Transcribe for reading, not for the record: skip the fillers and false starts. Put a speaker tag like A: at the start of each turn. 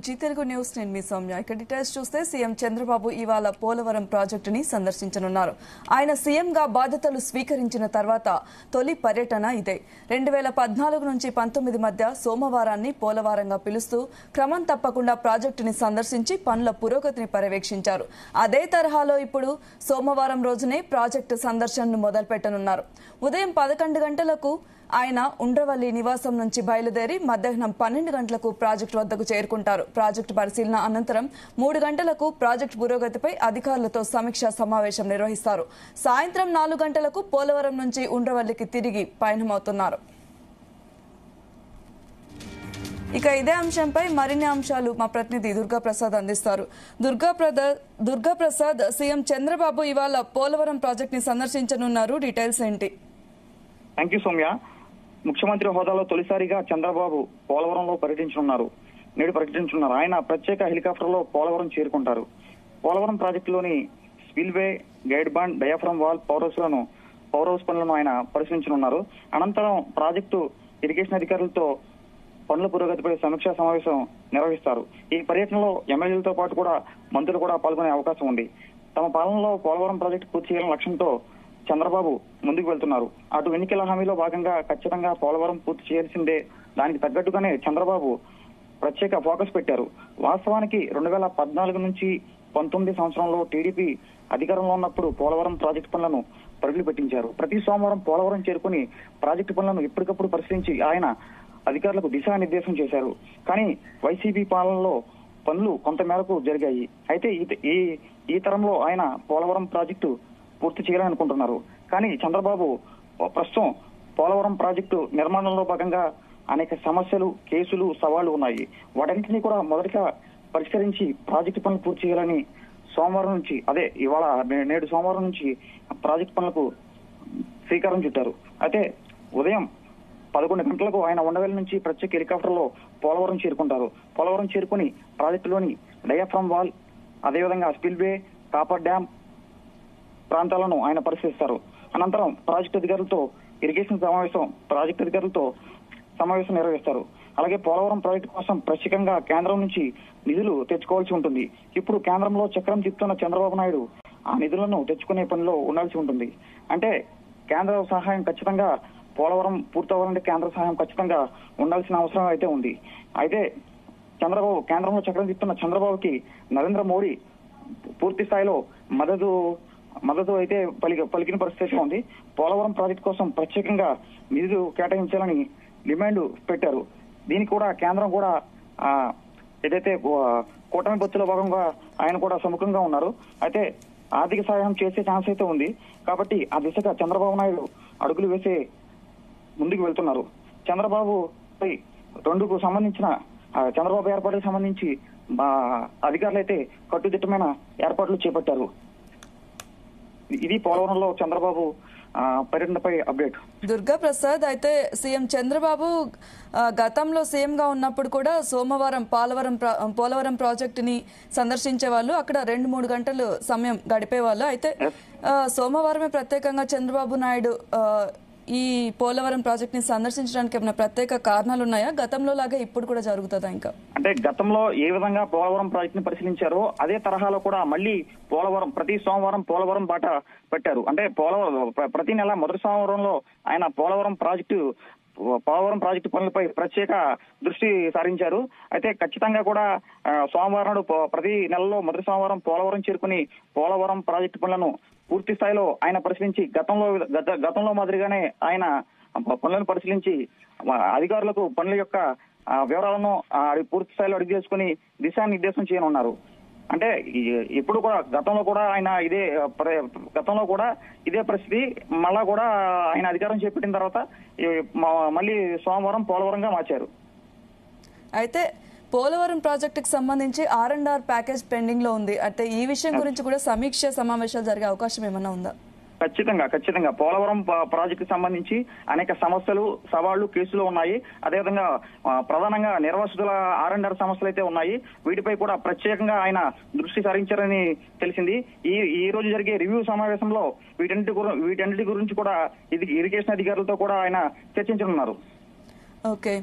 A: G Telugu news నేను మీ సౌమ్య. ఇక details చూస్తే సీఎం చంద్రబాబు ఇవాళ పోలవరం ప్రాజెక్టుని సందర్శించనున్నారు. ఆయన సీఎంగా బాధ్యతలు స్వీకరించిన తర్వాత తొలి పర్యటన ఇదే. 2014 నుంచి 19 మధ్య సోమవారాన్ని పోలవరంగా పిలుస్తూ క్రమం తప్పకుండా ప్రాజెక్టుని సందర్శించి పనుల పురోగతిని పర్యవేక్షించారు. అదే తరహాలో ఇప్పుడు సోమవారం రోజునే ప్రాజెక్టు సందర్శనను మొదలుపెట్టనున్నారు. ఉదయం 11 గంటలకు ఆయన ఉండ్రవల్లి నివాసం నుంచి బయలుదేరి మధ్యాహ్నం 12 గంటలకు ప్రాజెక్టు వద్దకు చేరుకుంటారు. ప్రాజెక్టు పరిశీలన అనంతరం 3 గంటలకు ప్రాజెక్టు పురోగతిపై అధికారులతో సమీక్షా సమావేశం నిర్వహిస్తారు. సాయంత్రం 4 గంటలకు పోలవరం నుంచి ఉండ్రవల్లికి తిరిగి పయనమవుతున్నారు. ఇక ఇదే అంశంపై మరిన్ని అంశాలు మా ప్రతినిధి దుర్గాప్రసాద్ అందిస్తారు. దుర్గాప్రసాద్, సీఎం చంద్రబాబు ఇవాళ పోలవరం ప్రాజెక్ట్ ని సందర్శించనున్నారు. డీటెయిల్స్ ఏంటి?
B: Thank you Soumya. ముఖ్యమంత్రి హోదాలో తొలిసారిగా చంద్రబాబు పోలవరంలో నేడు పర్యటించనున్నారు. ఆయన ప్రత్యేక హెలికాప్టర్లో పోలవరం చేరుకుంటారు. పోలవరం ప్రాజెక్టులోని spillway, guide bund, diaphragm wall, power house పనులను ఆయన పరిశీలించనున్నారు. అనంతరం ప్రాజెక్టు ఇరిగేషన్ అధికారులతో పనుల పురోగతిపై సమీక్షా సమావేశం నిర్వహిస్తారు. ఈ పర్యటనలో ఎమ్మెల్యేలతో పాటు కూడా మంత్రులు కూడా పాల్గొనే అవకాశం ఉంది. తమ పాలనలో పోలవరం ప్రాజెక్టు పూర్తి చేయాలనే లక్ష్యంతో చంద్రబాబు ముందుకు వెళ్తున్నారు. అటు ఎన్నికల హామీలో భాగంగా ఖచ్చితంగా పోలవరం పూర్తి చేయాల్సిందే. దానికి తగ్గట్టుగానే చంద్రబాబు ప్రత్యేక ఫోకస్ పెట్టారు. వాస్తవానికి 2014 నుంచి 19 సంవత్సరంలో టీడీపీ అధికారంలో ఉన్నప్పుడు పోలవరం ప్రాజెక్టు పనులను పరుగులు పెట్టించారు. ప్రతి సోమవారం పోలవరం చేరుకుని ప్రాజెక్టు పనులను ఎప్పటికప్పుడు పరిశీలించి ఆయన అధికారులకు దిశానిర్దేశం చేశారు. కానీ వైసీపీ పాలనలో పనులు కొంత మేరకు జరిగాయి. అయితే ఈ తరంలో ఆయన పోలవరం ప్రాజెక్టు పూర్తి చేయాలనుకుంటున్నారు. కానీ చంద్రబాబు ప్రస్తుతం పోలవరం ప్రాజెక్టు నిర్మాణంలో భాగంగా అనేక సమస్యలు, కేసులు, సవాళ్లు ఉన్నాయి. వాటన్నింటినీ కూడా మొదటిగా పరిష్కరించి ప్రాజెక్టు పనులు పూర్తి చేయాలని నేడు సోమవారం నుంచి ప్రాజెక్టు పనులకు శ్రీకారం చుట్టారు. అయితే ఉదయం 11 గంటలకు ఆయన ఉండవల్లి నుంచి ప్రత్యేక హెలికాప్టర్లో పోలవరం చేరుకుంటారు. పోలవరం చేరుకుని ప్రాజెక్టులోని డయాఫ్రమ్ వాల్, అదేవిధంగా స్పిల్వే, కాపర్ డ్యామ్ ప్రాంతాలను ఆయన పరిశీలిస్తారు. అనంతరం ప్రాజెక్టు అధికారులతో సమావేశం నిర్వహిస్తారు. అలాగే పోలవరం ప్రాజెక్టు కోసం ప్రత్యేకంగా కేంద్రం నుంచి నిధులు తెచ్చుకోవాల్సి ఉంటుంది. ఇప్పుడు కేంద్రంలో చక్రం తిప్పుతున్న చంద్రబాబు నాయుడు ఆ నిధులను తెచ్చుకునే పనిలో ఉండాల్సి ఉంటుంది. అంటే కేంద్ర సహాయం ఖచ్చితంగా పోలవరం పూర్తవ్వాలంటే కేంద్ర సహాయం ఖచ్చితంగా ఉండాల్సిన అవసరం అయితే ఉంది. అయితే కేంద్రంలో చక్రం తిప్పుతున్న చంద్రబాబుకి నరేంద్ర మోడీ పూర్తి స్థాయిలో మద్దతు అయితే పలికిన పరిస్థితి ఉంది. పోలవరం ప్రాజెక్టు కోసం ప్రత్యేకంగా నిధులు కేటాయించాలని డిమాండ్ పెట్టారు. దీనికి కూడా కేంద్రం కూడా ఏదైతే కూటమి పొత్తులో భాగంగా ఆయన కూడా సముఖంగా ఉన్నారు. అయితే ఆర్థిక సహాయం చేసే ఛాన్స్ అయితే ఉంది. కాబట్టి ఆ దిశగా చంద్రబాబు నాయుడు అడుగులు వేసే ముందుకు వెళ్తున్నారు. చంద్రబాబు ఏర్పాట్లకు సంబంధించి అధికారులు అయితే కట్టుదిట్టమైన ఏర్పాట్లు చేపట్టారు. ఇది పోలవరంలో చంద్రబాబు పర్యటనపై అప్డేట్.
A: దుర్గాప్రసాద్, అయితే సీఎం చంద్రబాబు గతంలో సీఎంగా ఉన్నప్పుడు కూడా సోమవారం పోలవరం ప్రాజెక్టుని సందర్శించే వాళ్ళు, అక్కడ 2-3 గంటలు సమయం గడిపేవాళ్ళు. అయితే సోమవారమే ప్రత్యేకంగా చంద్రబాబు నాయుడు ఈ పోలవరం ప్రాజెక్ట్ ని సందర్శించడానికి ఏమైనా ప్రత్యేక కారణాలు ఉన్నాయా? గతంలో లాగా ఇప్పుడు కూడా జరుగుతుందా? ఇంకా
B: అంటే గతంలో ఏ విధంగా పోలవరం ప్రాజెక్ట్ ని పరిశీలించారో అదే తరహాలో కూడా మళ్ళీ ప్రతి సోమవారం పోలవరం బాట పెట్టారు. అంటే ప్రతి నెల మొదటి సోమవారంలో ఆయన పోలవరం ప్రాజెక్టు పనులపై ప్రత్యేక దృష్టి సారించారు. అయితే ఖచ్చితంగా కూడా సోమవారం నాడు ప్రతి నెలలో మొదటి సోమవారం పోలవరం చేరుకుని పోలవరం ప్రాజెక్టు పనులను పూర్తి స్థాయిలో ఆయన పరిశీలించి గతంలో మాదిరిగానే ఆయన పనులను పరిశీలించి అధికారులకు పనుల యొక్క వివరాలను పూర్తి స్థాయిలో అడిగి చేసుకుని దిశానిర్దేశం చేయనున్నారు. అంటే ఇప్పుడు కూడా గతంలో కూడా ఇదే పరిస్థితి మళ్ళా కూడా ఆయన అధికారం చేపట్టిన తర్వాత మళ్ళీ సోమవారం పోలవరంగా మార్చారు.
A: అయితే పోలవరం ప్రాజెక్టుకు సంబంధించి R&R ప్యాకేజ్ పెండింగ్ లో ఉంది. అంటే ఈ విషయం గురించి కూడా సమీక్ష సమావేశాలు జరిగే అవకాశం ఏమన్నా ఉందా?
B: ఖచ్చితంగా పోలవరం ప్రాజెక్టు సంబంధించి అనేక సమస్యలు, సవాళ్లు, కేసులు ఉన్నాయి. అదేవిధంగా ప్రధానంగా నిర్వాసితుల R&R సమస్యలు అయితే ఉన్నాయి. వీటిపై కూడా ప్రత్యేకంగా ఆయన దృష్టి సారించారని తెలిసింది. ఈ రోజు జరిగే రివ్యూ సమావేశంలో వీటన్నిటి గురించి కూడా ఇరిగేషన్ అధికారులతో కూడా ఆయన చర్చించనున్నారు.
A: ఓకే.